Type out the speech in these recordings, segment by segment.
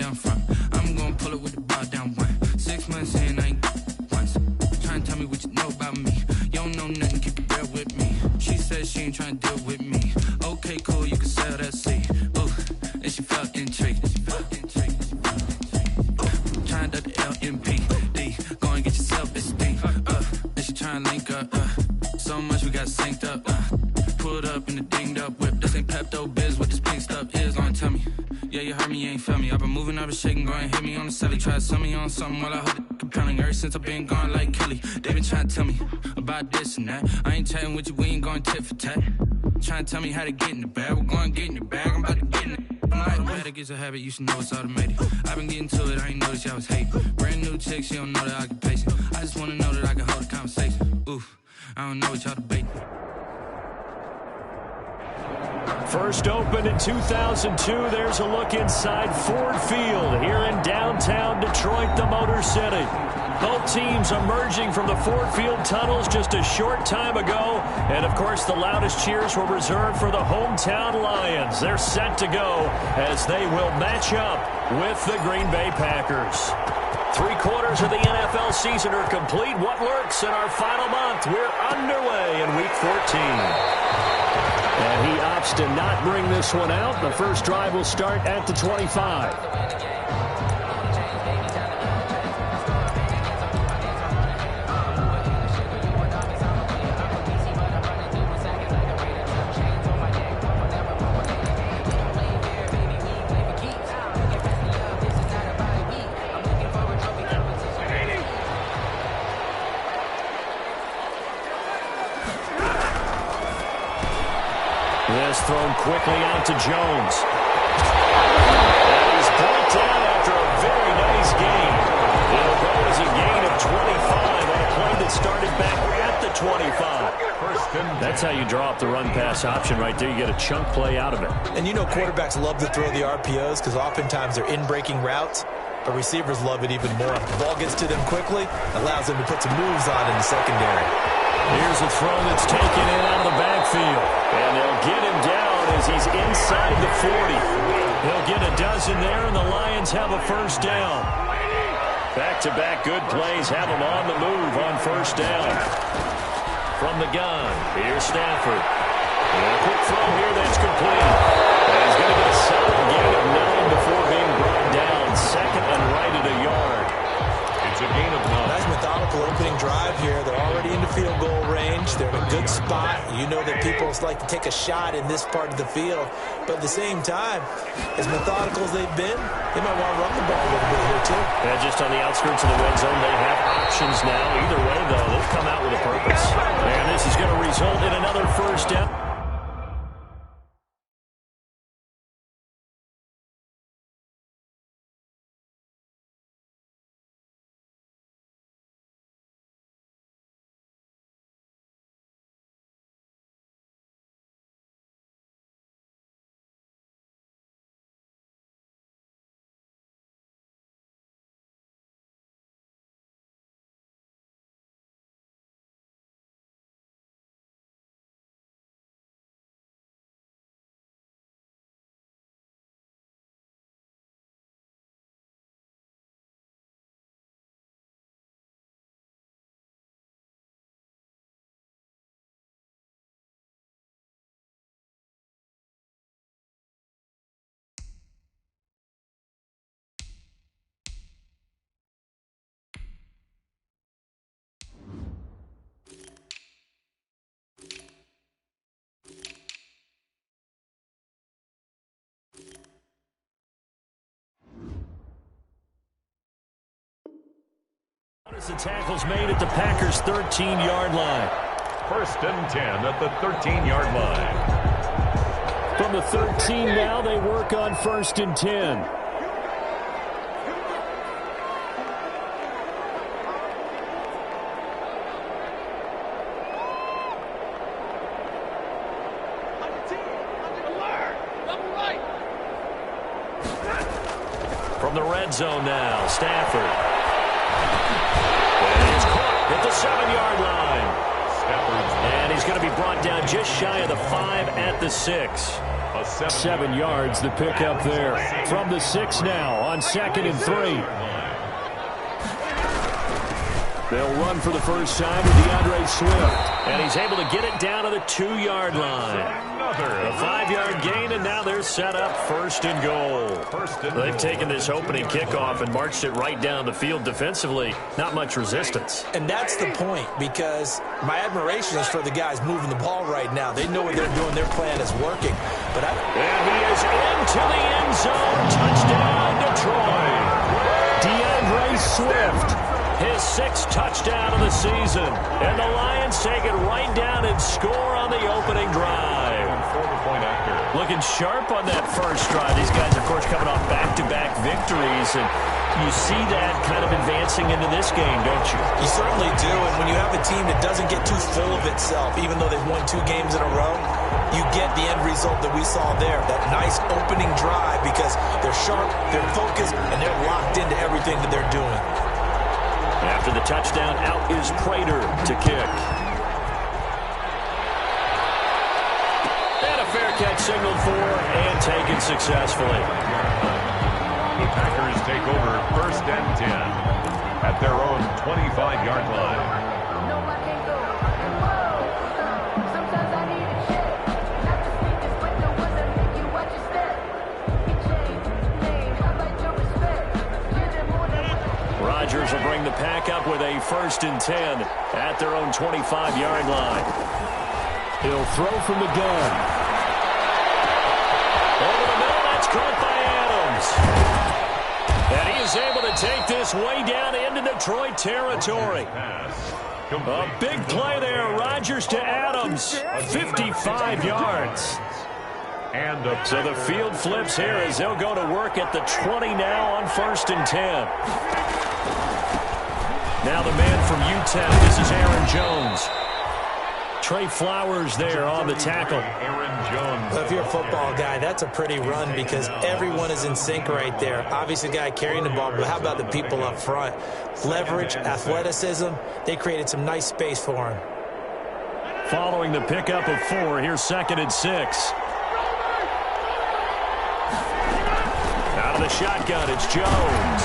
down front. I'm gonna pull it with the ball down one. 6 months in, I ain't once. Trying to tell me what you know about me. You don't know nothing, keep it real with me. She said she ain't trying to deal with me. Okay, cool, you can sell that seed. Ooh, and she felt intrigued. Trying to the LMPD. Go and get yourself esteem. And she trying to link up. So much we got synced up. Pulled up in the dinged up whip. This ain't Pepto Biz, what this pink stuff is. Gonna tell me. Yeah, you heard me, you ain't felt me. I've been moving, I've been shaking, go and hit me on the celly. Try to sell me on something while I hold it compelling. Ever since I've been gone like Kelly, they been trying to tell me about this and that. I ain't chatting with you, we ain't going tit for tat. Trying to tell me how to get in the bag. We're going to get in the bag, I'm about to get in it. I'm like, it gets a habit, you should know it's automated. I've been getting to it, I ain't noticed y'all was hating. Brand new chick, she don't know that I can pace it. I just wanna know that I can hold a conversation. Oof, I don't know what y'all debating. First opened in 2002. There's a look inside Ford Field here in downtown Detroit, the Motor City. Both teams emerging from the Ford Field tunnels just a short time ago. And, of course, the loudest cheers were reserved for the hometown Lions. They're set to go as they will match up with the Green Bay Packers. 3/4 of the NFL season are complete. What lurks in our final month? We're underway in Week 14. And he opts to not bring this one out. The first drive will start at the 25. This thrown quickly out to Jones. And he's brought down after a very nice gain. It'll go as a gain of 25 on a play that started back at the 25. That's how you draw up the run-pass option right there. You get a chunk play out of it. And you know quarterbacks love to throw the RPOs because oftentimes they're in-breaking routes. But receivers love it even more. If the ball gets to them quickly, allows them to put some moves on in the secondary. Here's a throw that's taken in out of the backfield. And they'll get him down as he's inside the 40. He'll get a dozen there, and the Lions have a first down. Back-to-back good plays have him on the move on first down. From the gun, here's Stafford. And a quick throw here that's complete. And he's going to get a solid gain of 9 before being brought down. Second and right at a yard. It's a gain of 9. Nice methodical opening drive here. They're already into field goal range. They're in a good spot. You know that people like to take a shot in this part of the field. But at the same time, as methodical as they've been, they might want to run the ball a little bit here too. Yeah, just on the outskirts of the red zone, they have options now. Either way, though, they've come out with a purpose. And this is going to result in another first down. As the tackle's made at the Packers' 13-yard line. First and 10 at the 13-yard line. From the 13 now, they work on first and 10. From the red zone now, Stafford. And it's caught at the 7-yard line. And he's going to be brought down just shy of the 5 at the 6. 7 yards, the pickup there. From the 6 now on 2nd and 3. They'll run for the first time with DeAndre Swift. And he's able to get it down to the 2-yard line. A 5-yard gain, and now they're set up 1st and goal. They've taken this opening kickoff and marched it right down the field defensively. Not much resistance. And that's the point, because my admiration is for the guys moving the ball right now. They know what they're doing. Their plan is working. And he is into the end zone. Touchdown, Detroit. DeAndre Swift. His 6th touchdown of the season. And the Lions take it right down and score on the opening drive. Looking sharp on that first drive. These guys, of course, coming off back-to-back victories. And you see that kind of advancing into this game, don't you? You certainly do. And when you have a team that doesn't get too full of itself, even though they've won 2 games in a row, you get the end result that we saw there. That nice opening drive, because they're sharp, they're focused, and they're locked into everything that they're doing. After the touchdown, out is Prater to kick. And a fair catch signaled for and taken successfully. The Packers take over 1st and 10 at their own 25-yard line. Rodgers will bring the pack up with a 1st and 10 at their own 25-yard line. He'll throw from the gun. Over the middle, that's caught by Adams. And he is able to take this way down into Detroit territory. A big play there. Rodgers to Adams. 55 yards. So the field flips here as they'll go to work at the 20 now on 1st and 10. Now the man from Utah, this is Aaron Jones. Trey Flowers there on the tackle. Aaron Jones. Well, if you're a football guy, that's a pretty run, because everyone is in sync right there. Obviously, the guy carrying the ball, but how about the people up front? Leverage, athleticism, they created some nice space for him. Following the pickup of 4, here's 2nd and 6. Out of the shotgun, it's Jones.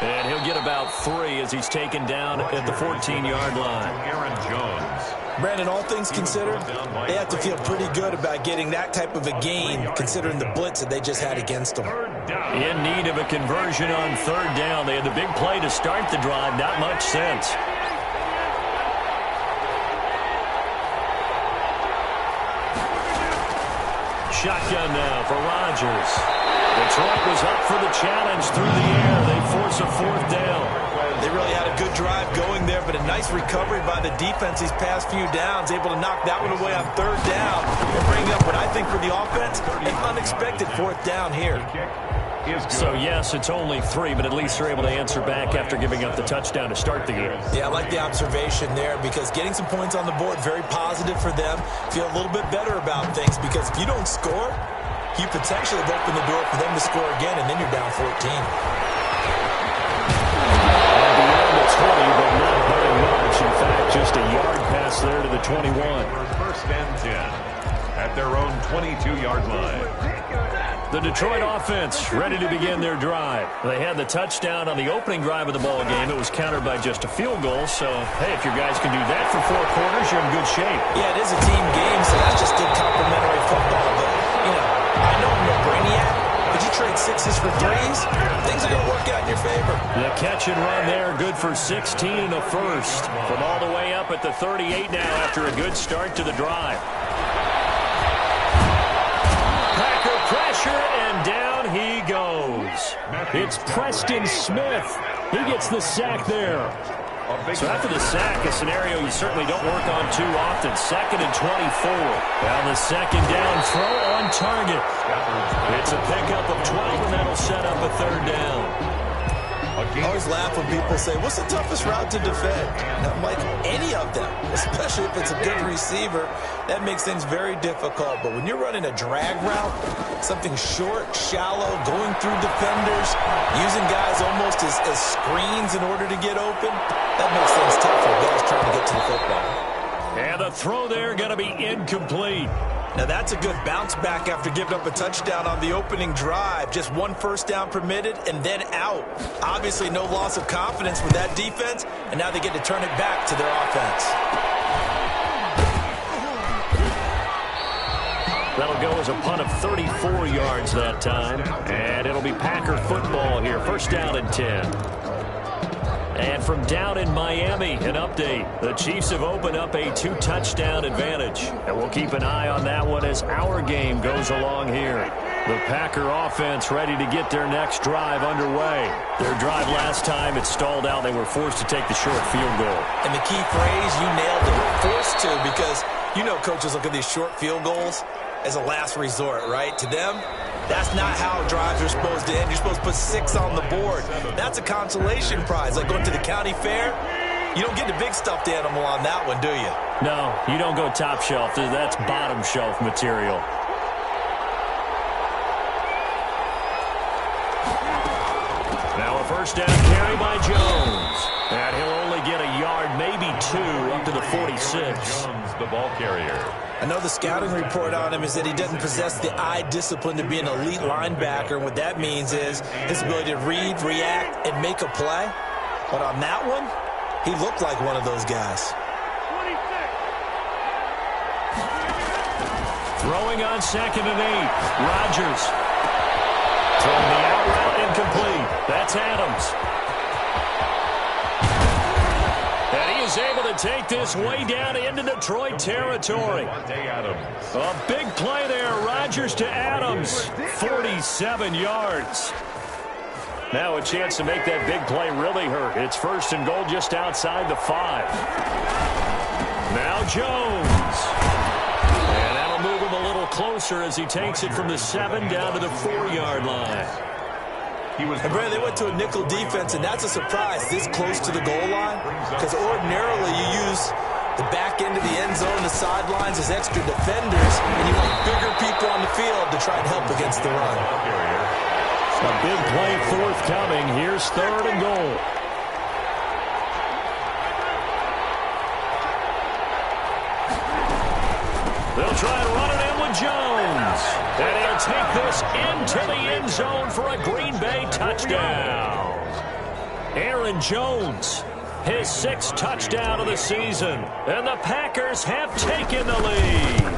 And he'll get about 3 as he's taken down at the 14-yard line. Aaron Jones. Brandon, all things considered, they have to feel pretty good about getting that type of a gain, considering the blitz that they just had against them. In need of a conversion on 3rd down. They had the big play to start the drive. Not much sense. Shotgun now for Rodgers. Detroit was up for the challenge through the air. They force a 4th down. They really had a good drive going there, but a nice recovery by the defense these past few downs, able to knock that one away on 3rd down and bring up what I think for the offense, an unexpected 4th down here. So, yes, it's only 3, but at least they're able to answer back after giving up the touchdown to start the game. Yeah, I like the observation there, because getting some points on the board, very positive for them. Feel a little bit better about things, because if you don't score, you potentially have opened the door for them to score again, and then you're down 14. Beyond the 20, but not very much. In fact, just a yard pass there to the 21. 1st and 10 at their own 22-yard line. The Detroit offense ready to begin their drive. They had the touchdown on the opening drive of the ball game. It was countered by just a field goal. So, hey, if your guys can do that for 4 quarters, you're in good shape. Yeah, it is a team game, so that's just good complimentary football. But, I know I'm no brainiac, but you trade 6s for 3s, things are going to work out in your favor. The catch and run there, good for 16 and a 1st. From all the way up at the 38 now after a good start to the drive. Packer pressure, and down he goes. It's Preston Smith. He gets the sack there. So after the sack, a scenario you certainly don't work on too often. 2nd and 24. Well, the 2nd down throw on target. It's a pickup of 12, and that'll set up a 3rd down. I always laugh when people say, what's the toughest route to defend? And I'm like, any of them, especially if it's a good receiver. That makes things very difficult. But when you're running a drag route, something short, shallow, going through defenders, using guys almost as screens in order to get open, that makes things tough for guys trying to get to the football. And the throw there going to be incomplete. Now that's a good bounce back after giving up a touchdown on the opening drive. Just one first down permitted and then out. Obviously no loss of confidence with that defense, and now they get to turn it back to their offense. That'll go as a punt of 34 yards that time. And it'll be Packer football here. First down and 10. And from down in Miami, an update. The Chiefs have opened up a 2-touchdown advantage. And we'll keep an eye on that one as our game goes along here. The Packer offense ready to get their next drive underway. Their drive last time, it stalled out. They were forced to take the short field goal. And the key phrase, you nailed it, forced to, because you know coaches look at these short field goals as a last resort, right? To them, that's not how drives are supposed to end. You're supposed to put 6 on the board. That's a consolation prize. Like going to the county fair, you don't get the big stuffed animal on that one, do you? No, you don't go top shelf. That's bottom shelf material. Now a first down carry by Jones. And he'll only get a yard, maybe 2, up to the 46. Jones, the ball carrier. I know the scouting report on him is that he doesn't possess the eye discipline to be an elite linebacker. And what that means is his ability to read, react, and make a play. But on that one, he looked like one of those guys. Throwing on 2nd and 8. Rodgers. Throwing the out route incomplete. That's Adams. And he is able to take this way down into Detroit territory. A big play there. Rodgers to Adams. 47 yards. Now a chance to make that big play really hurt. It's 1st and goal just outside the 5. Now Jones. And that'll move him a little closer as he takes it from the 7 down to the 4-yard line. And Brad, they went to a nickel defense, and that's a surprise this close to the goal line, because ordinarily you use the back end of the end zone, the sidelines as extra defenders, and you want bigger people on the field to try and help against the run. A big play forthcoming. Here's 3rd and goal. They'll try and run it in with Jones. And he'll take this into the end zone for a Green Bay touchdown. Aaron Jones, his 6th touchdown of the season. And the Packers have taken the lead.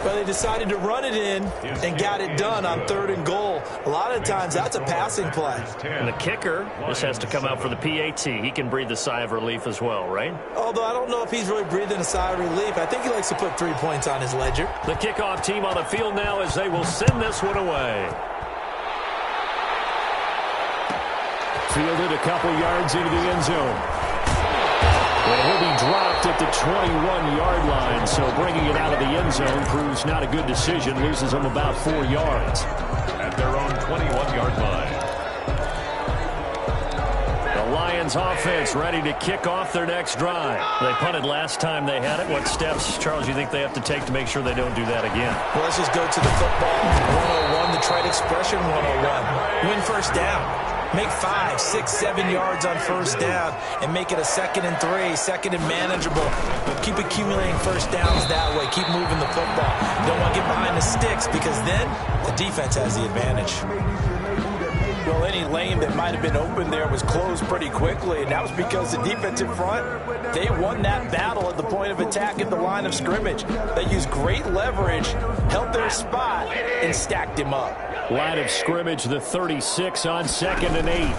Well, they decided to run it in and got it done on 3rd and goal. A lot of times, that's a passing play. And the kicker just has to come out for the PAT. He can breathe a sigh of relief as well, right? Although I don't know if he's really breathing a sigh of relief. I think he likes to put 3 points on his ledger. The kickoff team on the field now as they will send this one away. Fielded a couple yards into the end zone. And he'll be dropped at the 21-yard line, so bringing it out of the end zone proves not a good decision. Loses him about 4 yards. At their own 21-yard line. The Lions offense ready to kick off their next drive. They punted last time they had it. What steps, Charles, you think they have to take to make sure they don't do that again? Well, let's just go to the football 101, the trite expression 101. Win first down. Make 5, 6, 7 yards on first down and make it a 2nd and 3, 2nd and manageable. Keep accumulating first downs that way. Keep moving the football. Don't want to get behind the sticks because then the defense has the advantage. Well, any lane that might have been open there was closed pretty quickly, and that was because the defensive front, they won that battle at the point of attack at the line of scrimmage. They used great leverage, held their spot, and stacked him up. Line of scrimmage, the 36 on 2nd and 8.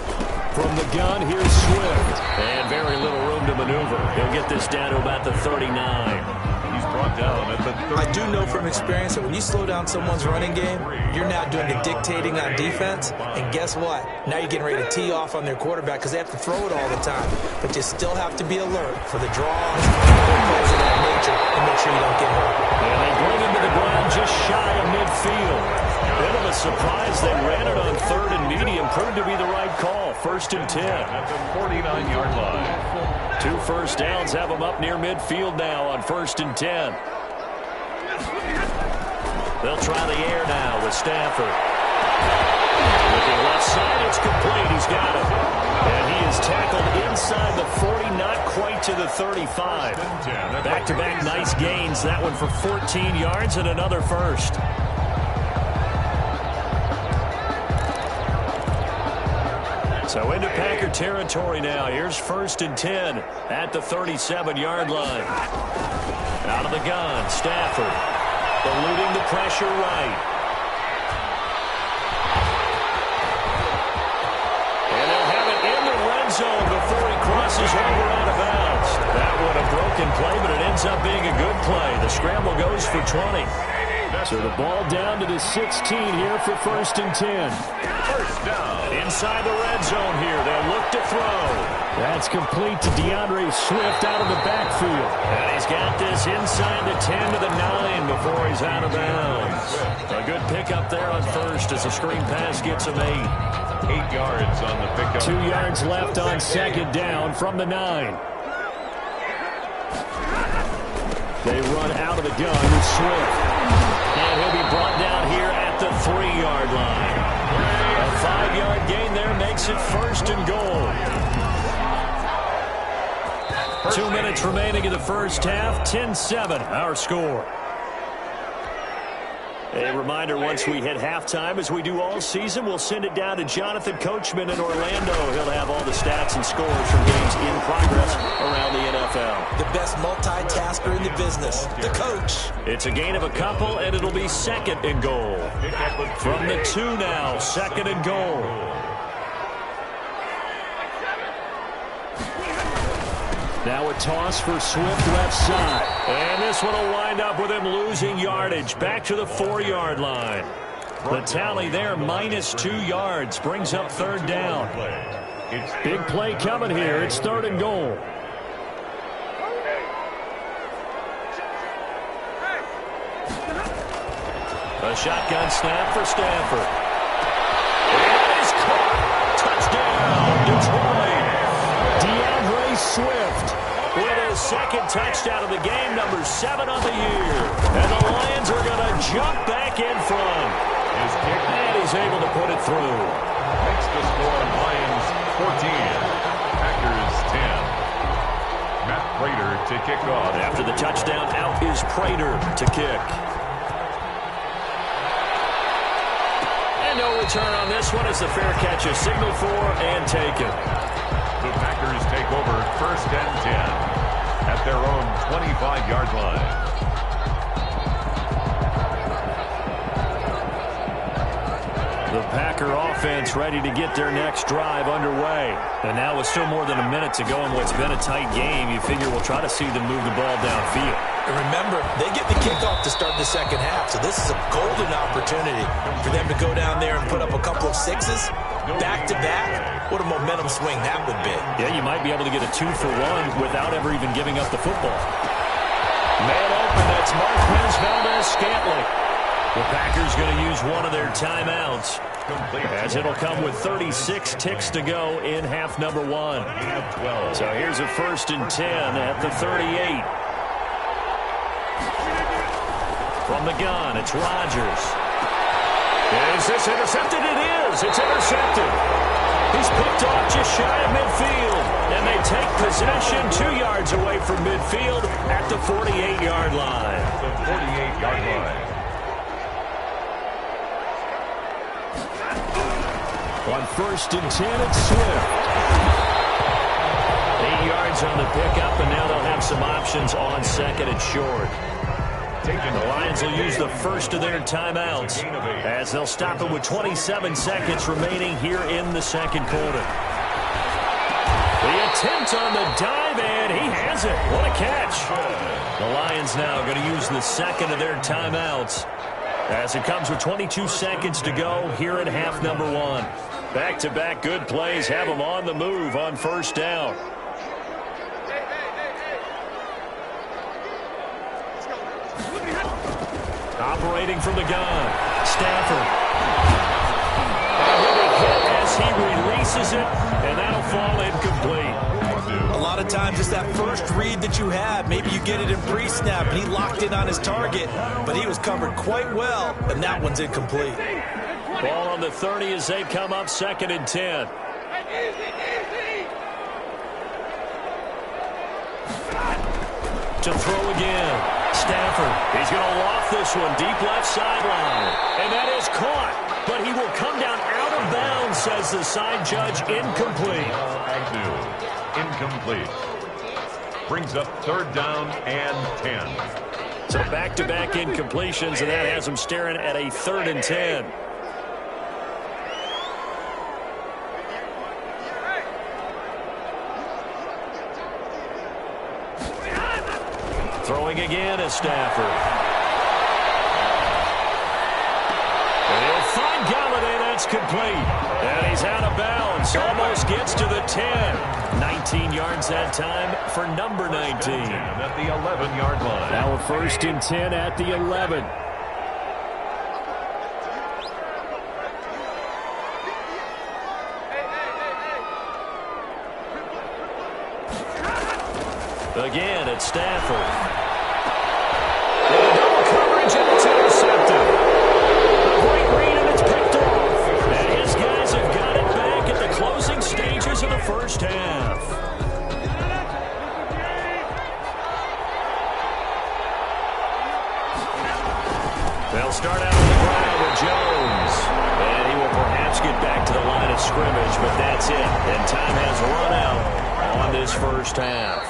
From the gun, here's Swift. And very little room to maneuver. He'll get this down to about the 39. He's brought down at the 30. I do know from experience that when you slow down someone's running game, you're now doing the dictating on defense. And guess what? Now you're getting ready to tee off on their quarterback because they have to throw it all the time. But you still have to be alert for the draws and other plays of that nature and make sure you don't get hurt. And they bring him to the ground just shy of midfield. Bit of a surprise. They ran it on 3rd and medium. Proved to be the right call. 1st and 10. At the 49-yard line. 2 first downs have them up near midfield now on 1st and 10. They'll try the air now with Stafford. Looking left side, it's complete. He's got it. And he is tackled inside the 40, not quite to the the 35. Back-to-back nice gains. That one for 14 yards and another first. So into Packer territory now. Here's 1st and 10 at the 37-yard line. Out of the gun, Stafford. Eluding the pressure right. And they'll have it in the red zone before he crosses over out of bounds. That one a broken play, but it ends up being a good play. The scramble goes for 20. So the ball down to the 16 here for 1st and 10. First down. Inside the red zone here. They'll look to throw. That's complete to DeAndre Swift out of the backfield. And he's got this inside the 10 to the 9 before he's out of bounds. A good pickup there on first as the screen pass gets him 8. 8 yards on the pickup. 2 yards left on 2nd down from the 9. They run out of the gun with Swift. And he'll be brought down here at the 3-yard line. A 5-yard gain there makes it 1st and goal. 2 minutes remaining in the first half. 10-7 our score. A reminder, once we hit halftime, as we do all season, we'll send it down to Jonathan Coachman in Orlando. He'll have all the stats and scores from games in progress around the NFL. The best multitasker in the business, the coach. It's a gain of a couple, and it'll be 2nd and goal. From the 2 now, 2nd and goal. Now a toss for Swift left side. And this one will wind up with him losing yardage. Back to the 4-yard line. The tally there, -2 yards. Brings up 3rd down. Big play coming here. It's 3rd and goal. A shotgun snap for Stafford. It is caught. Touchdown, Detroit. DeAndre Swift with his 2nd touchdown of the game, number 7 on the year. And the Lions are going to jump back in front. And he's able to put it through. Makes the score Lions 14, Packers 10. Matt Prater to kick off. After the touchdown, out is Prater to kick. And no return on this one as the fair catch is signaled for and taken. The Packers take over 1st and 10 at their own 25-yard line. The Packer offense ready to get their next drive underway. And now with still more than a minute to go in what's been a tight game, you figure we'll try to see them move the ball downfield. And remember, they get the kickoff to start the 2nd half, so this is a golden opportunity for them to go down there and put up a couple of 6s. Back-to-back, what a momentum swing that would be. Yeah, you might be able to get a 2-for-1 without ever even giving up the football. Man open, that's Marquez Valdez-Scantling. The Packers going to use one of their timeouts, as it'll come with 36 ticks to go in half number 1. So here's a 1st and 10 at the 38. From the gun, it's Rodgers. Is this intercepted? It is. It's intercepted. He's picked off just shy of midfield. And they take possession 2 yards away from midfield at the 48-yard line. The 48-yard line. On 1st and 10, it's Swift. 8 yards on the pickup, and now they'll have some options on 2nd and short. The Lions will use the first of their timeouts as they'll stop it with 27 seconds remaining here in the 2nd quarter. The attempt on the dive, and he has it. What a catch. The Lions now going to use the 2nd of their timeouts as it comes with 22 seconds to go here in half number 1. Back-to-back good plays have them on the move on 1st down. Operating from the gun, Stafford. And he'll be hit as he releases it, and that'll fall incomplete. A lot of times it's that first read that you have. Maybe you get it in pre-snap, and he locked in on his target, but he was covered quite well, and that one's incomplete. Ball on the 30 as they come up 2nd and 10. to throw again. Stafford, he's going to loft this one deep left sideline. And that is caught, but he will come down out of bounds, says the side judge. Incomplete. Agnew, incomplete. Brings up 3rd down and 10. So back-to-back incompletions, and that has him staring at a 3rd and 10. Throwing again is Stafford. And he'll find Galladay. That's complete. And he's out of bounds. Almost gets to the 10. 19 yards that time for number 19. At the 11-yard line. Now a 1st and 10 at the 11. Again, it's Stafford. Double coverage, and it's intercepted. A great read, and it's picked off. And his guys have got it back at the closing stages of the first half. They'll start out on the ground with Jones. And he will perhaps get back to the line of scrimmage, but that's it. And time has run out on this first half.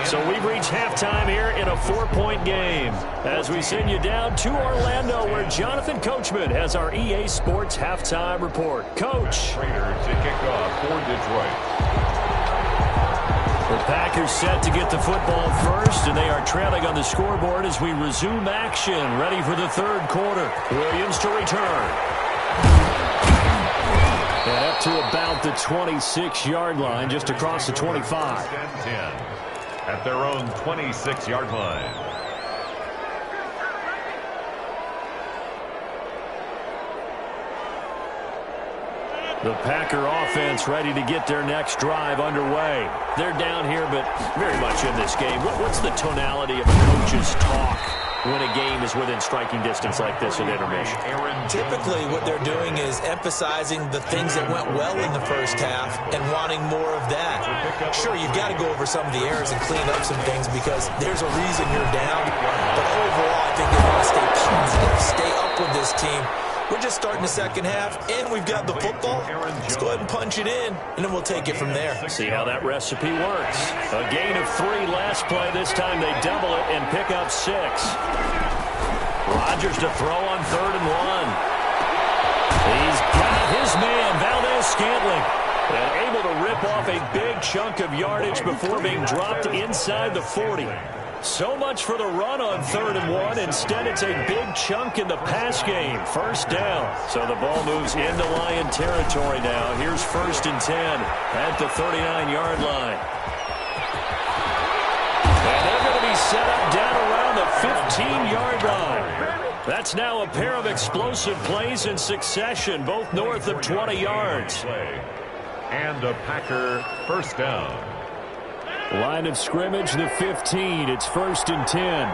So we've reached halftime here in a 4-point game as we send you down to Orlando, where Jonathan Coachman has our EA Sports halftime report. Coach. Prater to kick off for Detroit. The Packers set to get the football first, and they are trailing on the scoreboard as we resume action, ready for the 3rd quarter. Williams to return. And up to about the 26-yard line, just across the 25. 10 at their own 26-yard line. The Packer offense ready to get their next drive underway. They're down here, but very much in this game. What's the tonality of a coach's talk when a game is within striking distance like this at intermission? Typically what they're doing is emphasizing the things that went well in the first half and wanting more of that. Sure, you've got to go over some of the errors and clean up some things because there's a reason you're down. But overall, I think they want to stay positive, stay up with this team. We're just starting the second half, and we've got the football. Let's go ahead and punch it in, and then we'll take it from there. See how that recipe works. A gain of 3 last play. This time they double it and pick up 6. Rodgers to throw on 3rd and 1. He's got his man, Valdez-Scantling, and able to rip off a big chunk of yardage before being dropped inside the 40. So much for the run on 3rd and 1. Instead, it's a big chunk in the pass game. 1st down. So the ball moves into Lion territory now. Here's 1st and 10 at the 39-yard line. And they're going to be set up down around the 15-yard line. That's now a pair of explosive plays in succession, both north of 20 yards. And a Packer 1st down. Line of scrimmage, the 15. It's 1st and 10.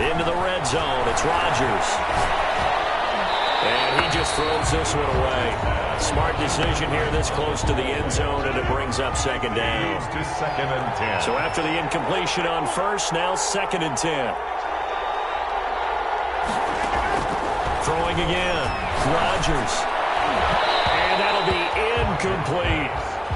Into the red zone. It's Rodgers. And he just throws this one away. Smart decision here this close to the end zone, and it brings up 2nd down. To 2nd and 10. So after the incompletion on 1st, now 2nd and 10. Throwing again. Rodgers. And that'll be incomplete.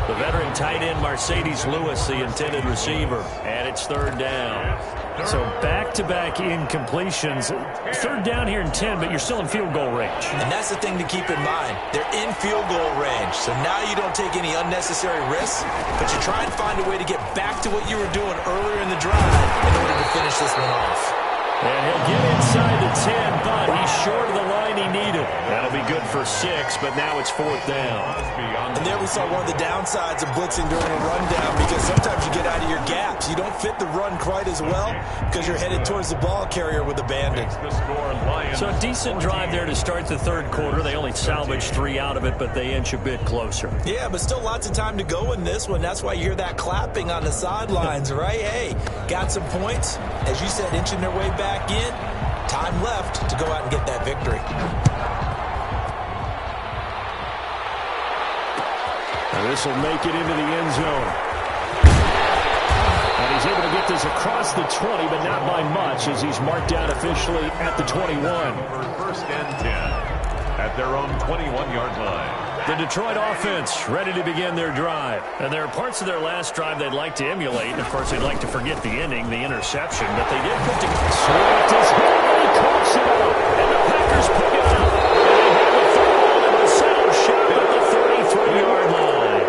The veteran tight end Mercedes Lewis, the intended receiver. And it's 3rd down. So back-to-back incompletions. 3rd down here in 10, but you're still in field goal range. And that's the thing to keep in mind. They're in field goal range. So now you don't take any unnecessary risks, but you try and find a way to get back to what you were doing earlier in the drive in order to finish this one off. And he'll get inside the 10, but he's short of the line he needed. That'll be good for 6, but now it's 4th down. And there we saw one of the downsides of blitzing during a rundown, because sometimes you get out of your gaps. You don't fit the run quite as well because you're headed towards the ball carrier with abandon. So a decent drive there to start the 3rd quarter. They only salvaged 3 out of it, but they inch a bit closer. Yeah, but still lots of time to go in this one. That's why you hear that clapping on the sidelines, right? Hey, got some points. As you said, inching their way back in. Time left to go out and get that victory. And this will make it into the end zone. he's able to get this across the 20, but not by much as he's marked down officially at the 21. For first and 10 at their own 21-yard line. The Detroit offense ready to begin their drive. And there are parts of their last drive they'd like to emulate. And, of course, they'd like to forget the ending, the interception. But they did put together. Swift is hit. He coughs it up. And the Packers pick it up. And they have the football in the center shot at the 33-yard line.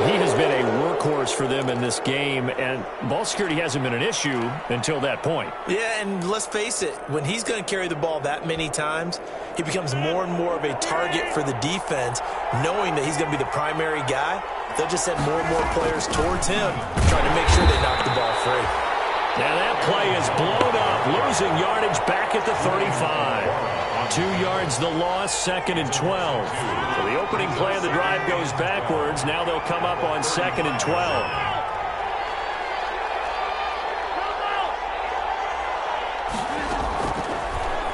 He has been a workhorse for them in this game, and ball security hasn't been an issue until that point. Yeah, and let's face it, when he's going to carry the ball that many times, he becomes more and more of a target for the defense, knowing that he's going to be the primary guy. They'll just send more and more players towards him, trying to make sure they knock the ball free. Now that play is blown up, losing yardage back at the 35. 2 yards the loss, 2nd and 12. So the opening play of the drive goes backwards. Now they'll come up on 2nd and 12.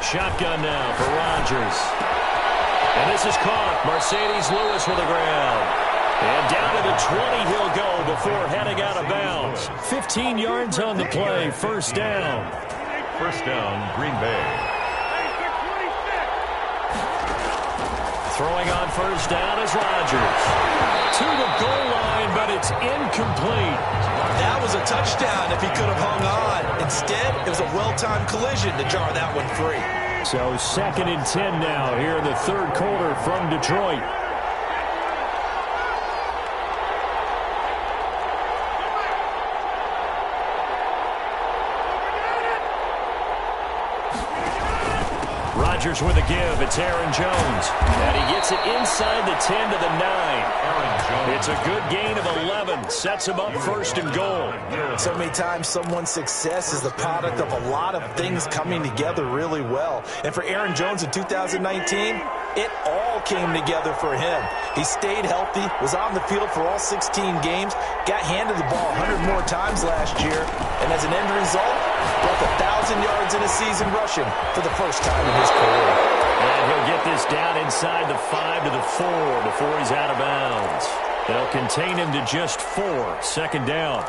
Shotgun now for Rodgers. And this is caught. Mercedes Lewis with the ground. And down to the 20 he'll go before heading out of bounds. 15 yards on the play, first down. First down, Green Bay. Throwing on first down is Rodgers. To the goal line, but it's incomplete. That was a touchdown if he could have hung on. Instead, it was a well-timed collision to jar that one free. So 2nd and 10 now here in the third quarter from Detroit. Rodgers with a give. It's Aaron Jones. And he gets it inside the 10 to the 9. Aaron Jones. It's a good gain of 11. Sets him up first and goal. So many times someone's success is the product of a lot of things coming together really well. And for Aaron Jones in 2019, it all came together for him. He stayed healthy, was on the field for all 16 games, got handed the ball 100 more times last year, and as an end result, broke 1,000 yards in a season rushing for the first time in his career. And he'll get this down inside the 5 to the 4 before he's out of bounds. They'll contain him to just 4, 2nd down.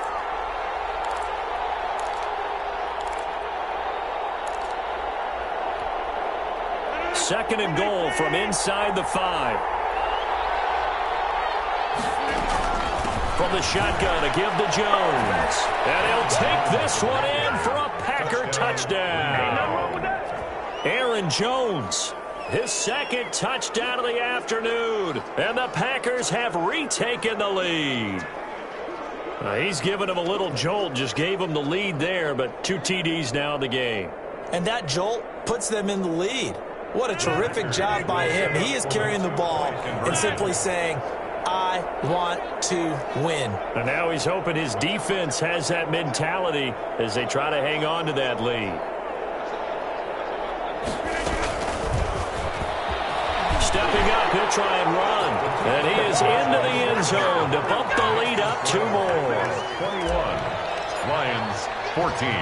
Second and goal from inside the 5. From the shotgun, a give to Jones. And he'll take this one in for a Packer touchdown. Aaron Jones, his 2nd touchdown of the afternoon. And the Packers have retaken the lead. He's given him a little jolt, just gave him the lead there, but 2 TDs now in the game. And that jolt puts them in the lead. What a terrific job by him. He is carrying the ball and simply saying, I want to win. And now he's hoping his defense has that mentality as they try to hang on to that lead. Stepping up, he'll try and run. And he is into the end zone to bump the lead up 2 more. 21. Lions, 14.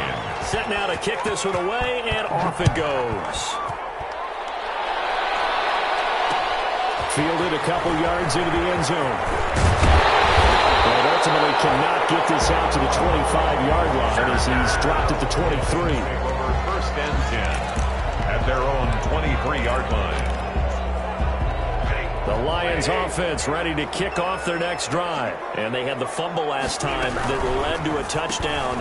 Set now to kick this one away, and off it goes. Fielded a couple yards into the end zone. But ultimately cannot get this out to the 25-yard line as he's dropped at the 23. First and 10 at their own 23-yard line. The Lions offense ready to kick off their next drive. And they had the fumble last time that led to a touchdown.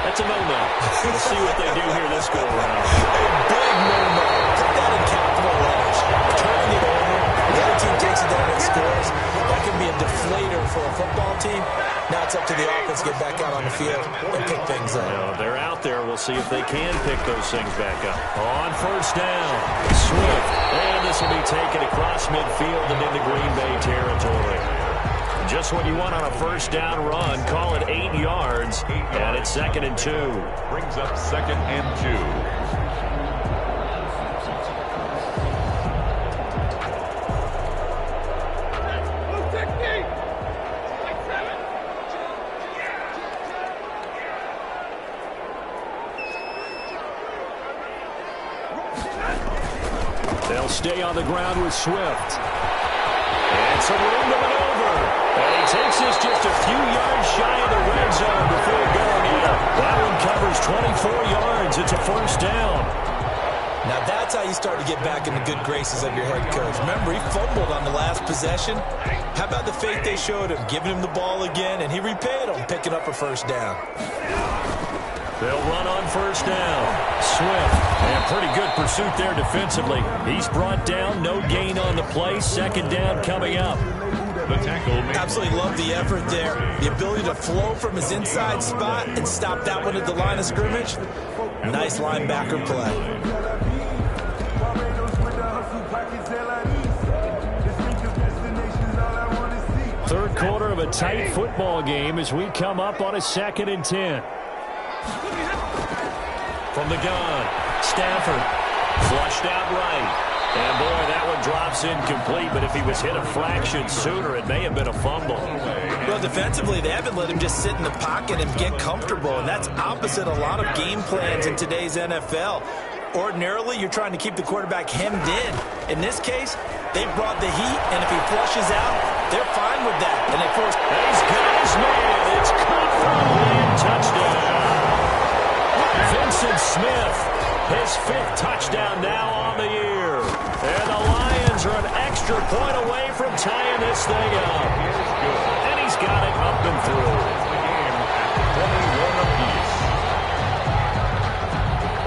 That's a no-no. We'll see what they do here this go-around. A big no-no. Put that in capital letters. Turning it over. The other team takes it down and scores. That can be a deflator for a football team. Now it's up to the offense to get back out on the field and pick things up. Now, they're out there. We'll see if they can pick those things back up. On first down, Swift. And this will be taken across midfield and into Green Bay territory. Just what you want on a first down run. Call it 8 yards. And it's 2nd and 2. Brings up 2nd and 2. They'll stay on the ground with Swift. And some room to maneuver. And he takes this just a few yards shy of the red zone before going in. That one covers 24 yards. It's a first down. Now that's how you start to get back in the good graces of your head coach. Remember, he fumbled on the last possession. How about the faith they showed him, giving him the ball again, and he repaid them, picking up a first down. They'll run on first down. Swift, and pretty good pursuit there defensively. He's brought down, no gain on the play. Second down coming up. The tackle. Absolutely love the effort there. The ability to flow from his inside spot and stop that one at the line of scrimmage. Nice linebacker play. Third quarter of a tight football game as we come up on a 2nd and 10. From the gun, Stafford flushed out right. And, boy, that one drops incomplete, but if he was hit a fraction sooner, it may have been a fumble. Well, defensively, they haven't let him just sit in the pocket and get comfortable, and that's opposite a lot of game plans in today's NFL. Ordinarily, you're trying to keep the quarterback hemmed in. In this case, they brought the heat, and if he flushes out, they're fine with that. And they force. He's got his man. It's caught for a Lion touchdown. Vincent Smith, his 5th touchdown now on the year. And the Lions are an extra point away from tying this thing up. And he's got it up and through.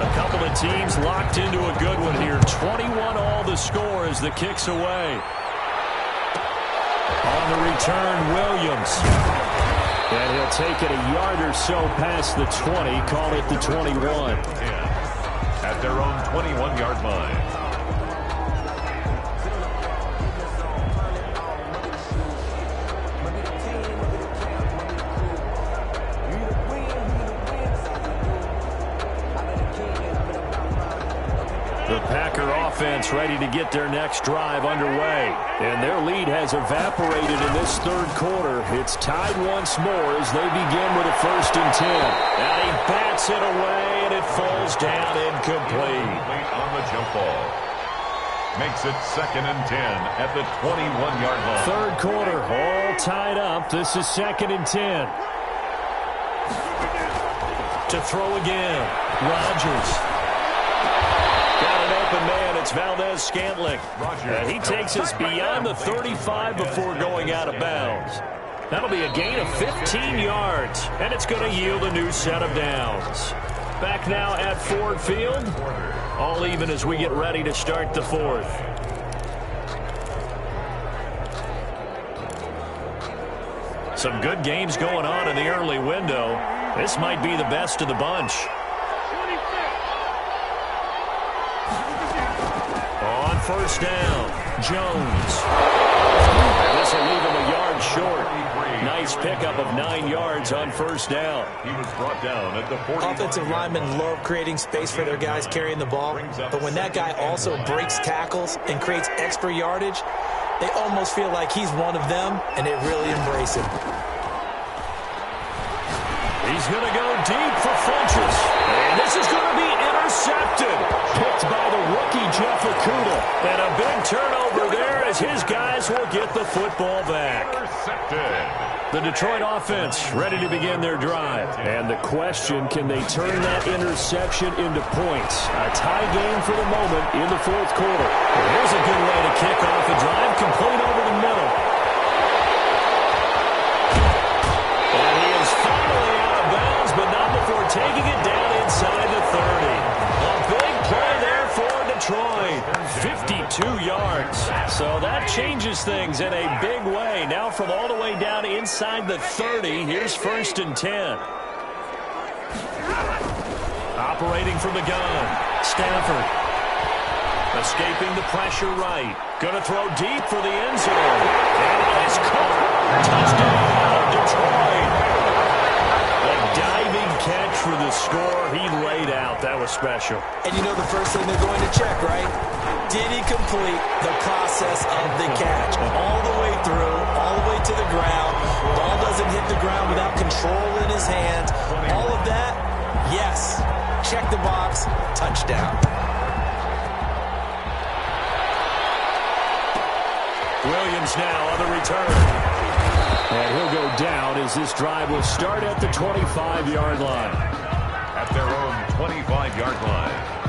A couple of teams locked into a good one here. 21 all the score as the kick's away. On the return, Williams. And he'll take it a yard or so past the 20, call it the 21. At their own 21-yard line. The Packer offense ready to get their next drive underway. And their lead has evaporated in this third quarter. It's tied once more as they begin with a 1st and 10. And he bats it away, and it falls down incomplete. On the jump ball. Makes it 2nd and 10 at the 21-yard line. Third quarter, all tied up. This is 2nd and 10. To throw again, Rodgers. Got an open man. It's Valdez-Scantling. And he takes us beyond the 35 before going out of bounds. That'll be a gain of 15 yards, and it's going to yield a new set of downs. Back now at Ford Field. All even as we get ready to start the 4th. Some good games going on in the early window. This might be the best of the bunch. On first down, Jones. This will leave him a yard short. Nice pickup of 9 yards on first down. He was brought down at the 40. Offensive linemen love creating space for their guys carrying the ball, but when that guy also breaks tackles and creates extra yardage, they almost feel like he's one of them, and they really embrace him. He's going to go deep for Funchess. And this is going to be intercepted. Picked by the rookie Jeff Okudah. And a big turnover there as his guys will get the football back. The Detroit offense ready to begin their drive. And the question, can they turn that interception into points? A tie game for the moment in the 4th quarter. And here's a good way to kick off a drive, complete over the middle. And he is finally out of bounds, but not before taking it down inside the 30. A big play there for Detroit. 52 yards. So that changes things in a big way. Now from all the way down inside the 30, here's 1st and 10. Operating from the gun, Stafford. Escaping the pressure right. Going to throw deep for the end zone. And it is caught. Touchdown, Detroit. A diving catch for the score. He laid out. That was special. And you know the first thing they're going to check, right? Did he complete the process of the catch? All the way through, all the way to the ground. Ball doesn't hit the ground without control in his hands. All of that, yes. Check the box. Touchdown. Williams now on the return. And he'll go down as this drive will start at the 25-yard line. At their own 25-yard line.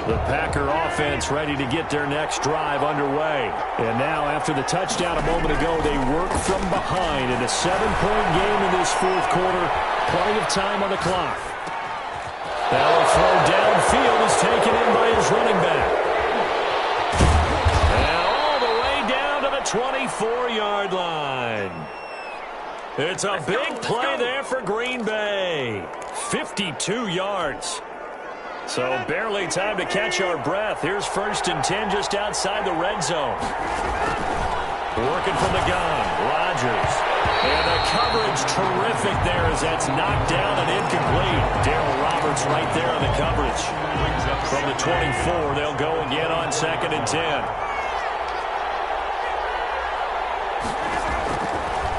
The Packer offense ready to get their next drive underway. And now, after the touchdown a moment ago, they work from behind in a 7-point game in this fourth quarter. Plenty of time on the clock. Now a throw downfield is taken in by his running back. And all the way down to the 24-yard line. It's a big play there for Green Bay. 52 yards. So barely time to catch our breath. Here's 1st and 10 just outside the red zone. Working from the gun, Rodgers. And the coverage terrific there as that's knocked down and incomplete. Darryl Roberts right there on the coverage. From the 24, they'll go again on 2nd and 10.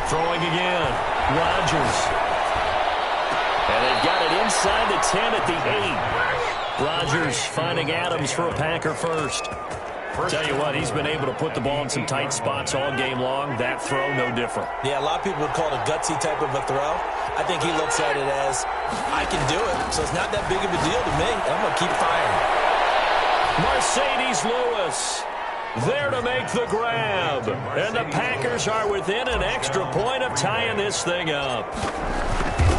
Throwing again, Rodgers. And they've got it inside the 10 at the 8. Rodgers finding Adams for a Packer first. Tell you what, he's been able to put the ball in some tight spots all game long. That throw, no different. Yeah, a lot of people would call it a gutsy type of a throw. I think he looks at it as, I can do it, so it's not that big of a deal to me. I'm going to keep firing. Mercedes Lewis there to make the grab. And the Packers are within an extra point of tying this thing up.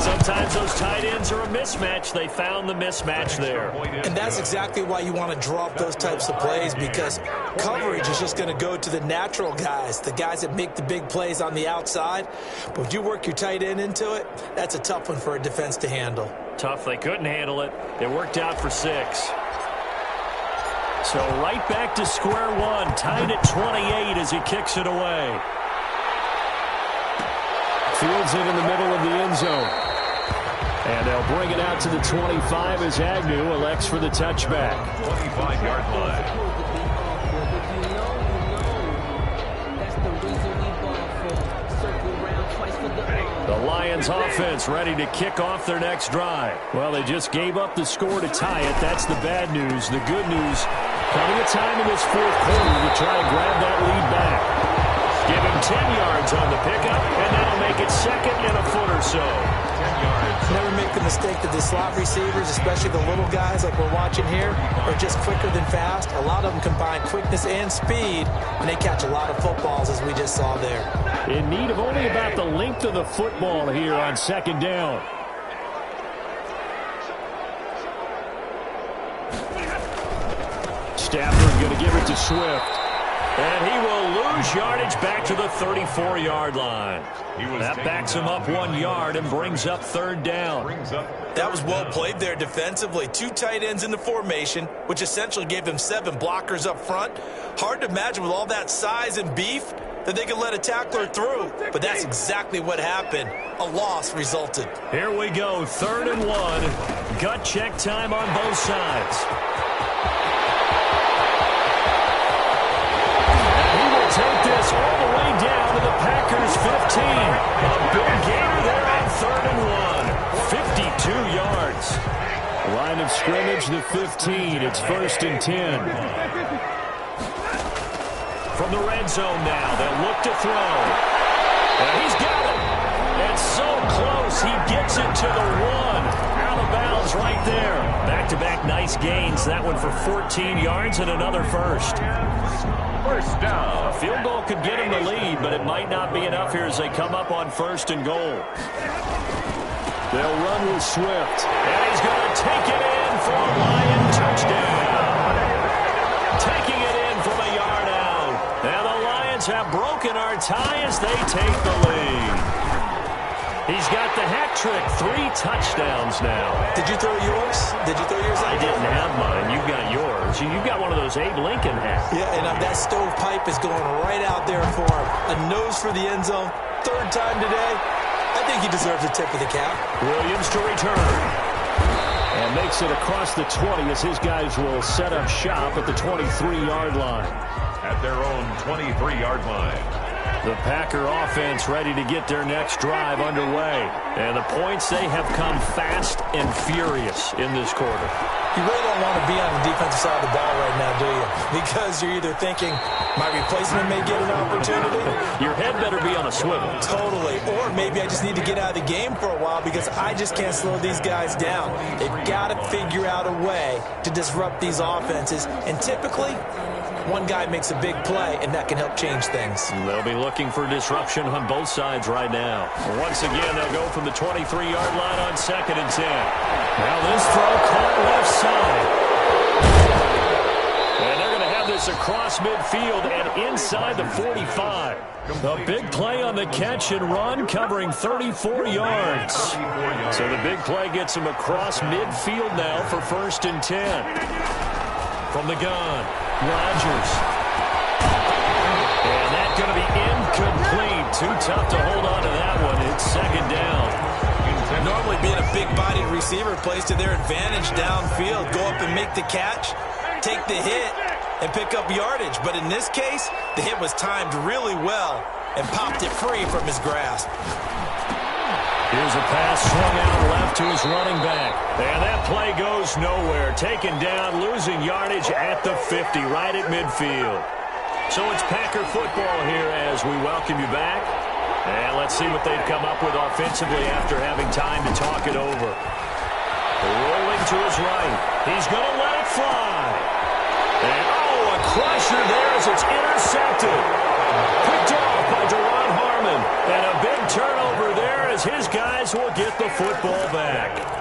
Sometimes those tight ends are a mismatch. They found the mismatch there. And that's exactly why you want to draw up those types of plays, because coverage is just going to go to the natural guys, the guys that make the big plays on the outside. But if you work your tight end into it, that's a tough one for a defense to handle. Tough. They couldn't handle it. It worked out for 6. So right back to square one, tied at 28 as he kicks it away. Fields it in the middle of the end zone. And they'll bring it out to the 25 as Agnew elects for the touchback. 25-yard line. The Lions offense ready to kick off their next drive. Well, they just gave up the score to tie it. That's the bad news. The good news, plenty of time in this fourth quarter to try and grab that lead back. Give him 10 yards on the pickup, and that'll make it 2nd and a foot or so. 10 yards. Never make the mistake that the slot receivers, especially the little guys like we're watching here, are just quicker than fast. A lot of them combine quickness and speed, and they catch a lot of footballs, as we just saw there. In need of only about the length of the football here on 2nd down. Stafford going to give it to Swift. And he will lose yardage back to the 34-yard line. That backs him up 1 yard and brings up 3rd down. That was well played there defensively. 2 tight ends in the formation, which essentially gave them 7 blockers up front. Hard to imagine with all that size and beef that they could let a tackler through. But that's exactly what happened. A loss resulted. Here we go, 3rd and 1. Gut check time on both sides. Take this all the way down to the Packers' 15. A big gainer there on 3rd and 1. 52 yards. Line of scrimmage, the 15. It's 1st and 10. From the red zone now, they'll look to throw. And he's got it. And so close, he gets it to the 1. Out of bounds right there. Back-to-back nice gains. That one for 14 yards and another first. First down. A field goal could get him the lead, but it might not be enough here as they come up on 1st and goal. They'll run with Swift. And he's going to take it in for a Lion touchdown. Taking it in from a yard out. And the Lions have broken our tie as they take the lead. He's got the hat trick, 3 touchdowns now. Did you throw yours? Did you throw yours? I didn't have mine. You've got yours. You've got one of those Abe Lincoln hats. Yeah, and that stovepipe is going right out there for him. A nose for the end zone. 3rd time today. I think he deserves a tip of the cap. Williams to return. And makes it across the 20 as his guys will set up shop at the 23-yard line. At their own 23-yard line. The Packer offense ready to get their next drive underway. And the points, they have come fast and furious in this quarter. You really don't want to be on the defensive side of the ball right now, do you? Because you're either thinking, my replacement may get an opportunity. Your head better be on a swivel. Totally. Or maybe I just need to get out of the game for a while because I just can't slow these guys down. They've got to figure out a way to disrupt these offenses. And typically, one guy makes a big play, and that can help change things. They'll be looking for disruption on both sides right now. Once again, they'll go from the 23-yard line on 2nd and 10. Now this throw caught left side. And they're going to have this across midfield and inside the 45. A big play on the catch and run, covering 34 yards. So the big play gets him across midfield now for 1st and 10. From the gun, Rodgers. And that's going to be incomplete. Too tough to hold on to that one. It's 2nd down. Normally being a big-bodied receiver plays to their advantage downfield. Go up and make the catch, take the hit, and pick up yardage. But in this case, the hit was timed really well and popped it free from his grasp. Here's a pass swung out left to his running back. And that play goes nowhere. Taken down, losing yardage at the 50, right at midfield. So it's Packer football here as we welcome you back. And let's see what they've come up with offensively after having time to talk it over. Rolling to his right. He's going to let it fly. And, a crusher there as it's intercepted. Picked off by Deron Harmon. And a big turnover there as his guys will get the football back.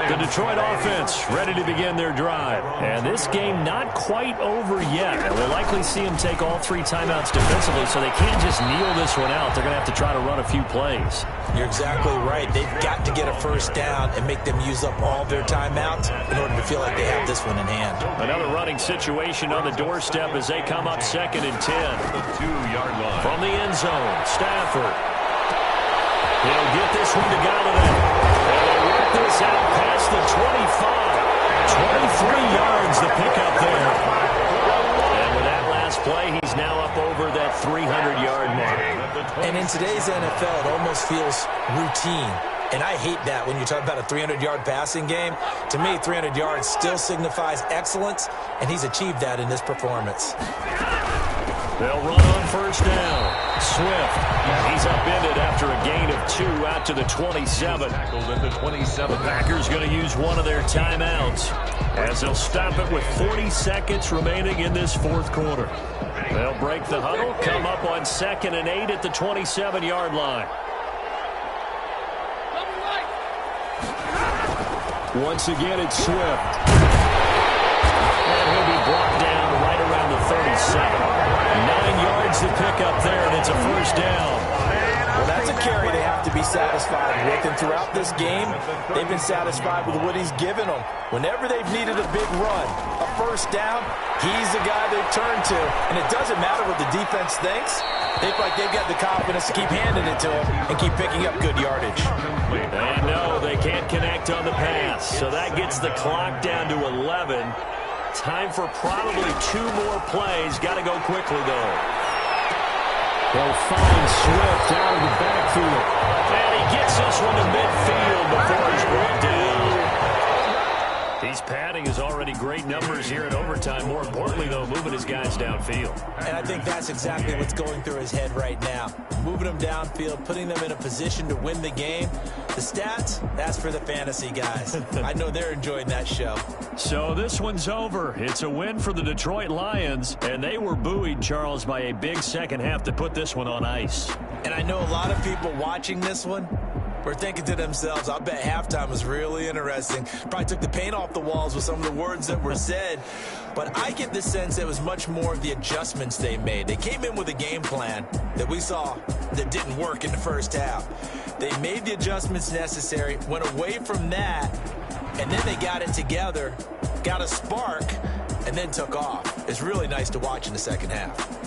The Detroit offense ready to begin their drive. And this game not quite over yet. And we'll likely see them take all 3 timeouts defensively, so they can't just kneel this one out. They're going to have to try to run a few plays. You're exactly right. They've got to get a 1st down and make them use up all their timeouts in order to feel like they have this one in hand. Another running situation on the doorstep as they come up 2nd and 10. The 2-yard line. From the end zone, Stafford. He'll get this one to Galladay. This out past the 25. 23 yards the pickup there. And with that last play, he's now up over that 300-yard mark. And in today's NFL, it almost feels routine. And I hate that when you talk about a 300-yard passing game. To me, 300 yards still signifies excellence, and he's achieved that in this performance. They'll run on 1st down. Swift. He's upended after a gain of 2 out to the 27. Tackled at the 27. The Packers going to use one of their timeouts as they'll stop it with 40 seconds remaining in this 4th quarter. They'll break the huddle, come up on 2nd and 8 at the 27-yard line. Once again, it's Swift. And he'll be brought down right around the 37. 9 yards to pick up there, and it's a 1st down. Well, that's a carry they have to be satisfied with. And throughout this game, they've been satisfied with what he's given them. Whenever they've needed a big run, a 1st down, he's the guy they turn to. And it doesn't matter what the defense thinks. They feel like they've got the confidence to keep handing it to him and keep picking up good yardage. And no, they can't connect on the pass. So that gets the clock down to 11. Time for probably 2 more plays. Got to go quickly, though. They'll find Swift out of the backfield. And he gets this one to midfield before he's brought down. He's padding his already great numbers here in overtime. More importantly, though, moving his guys downfield. And I think that's exactly what's going through his head right now. Moving them downfield, putting them in a position to win the game. The stats, that's for the fantasy guys. I know they're enjoying that show. So this one's over. It's a win for the Detroit Lions, and they were buoyed, Charles, by a big second half to put this one on ice. And I know a lot of people watching this one were thinking to themselves, I bet halftime was really interesting. Probably took the paint off the walls with some of the words that were said. But I get the sense it was much more of the adjustments they made. They came in with a game plan that we saw that didn't work in the 1st half. They made the adjustments necessary, went away from that, and then they got it together, got a spark, and then took off. It's really nice to watch in the 2nd half.